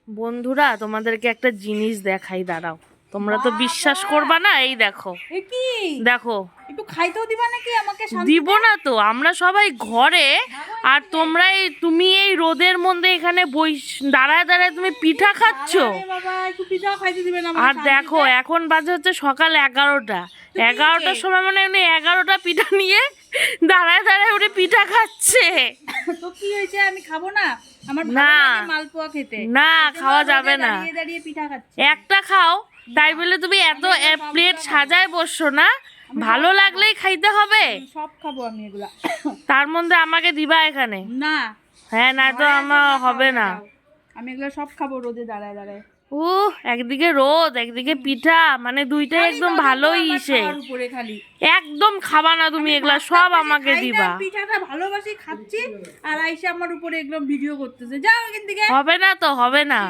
বন্ধুরা তোমাদেরকে একটা জিনিস দেখাই, দাঁড়াও। তোমরা তো বিশ্বাস করবা না, এই দেখো। দেখো, একটু খাইতেও দিবা নাকি আমাকে? দিব না তো, আমরা সবাই ঘরে, আর তোমরা তুমি এই রোদের মধ্যে এখানে দাঁড়ায় দাঁড়ায় তুমি পিঠা খাচ্ছ। বাবা একটু পিঠাও খাইতে দিবে না? আর দেখো এখন বাজে হচ্ছে সকাল 11টা। 11টার সময় মানে উনি 11টা পিঠা নিয়ে দাঁড়ায় দাঁড়ায় উনি পিঠা খাচ্ছে। তো কি হয়েছে, আমি খাবো না? আমার না, মালপোয়া খেতে না খাওয়া যাবে না। দাঁড়িয়ে দাঁড়িয়ে পিঠা খাচ্ছি। একটা খাও, তাই বলে তুমি এত প্লেট সাজায় বসছো না। ভালো লাগলেই খাইতে হবে। সব খাবো আমি এগুলা। তার মধ্যে আমাকে দিবা এখানে। না, হ্যাঁ, না তো আমার হবে না। আমি এগুলা সব খাবো রোদে দাঁড়ায় দাঁড়ায়। একদিকে রোদ, একদিকে পিঠা, মানে দুইটাই একদম ভালোই ইসে। একদম খাবা না তুমি, এগুলা সব আমাকে দিবা। পিঠাটা ভালোবাসি, খাচ্ছি, আর আইসা আমার উপরে একদম ভিডিও করতেছে। যাও এখান থেকে। হবে না তো, হবে না।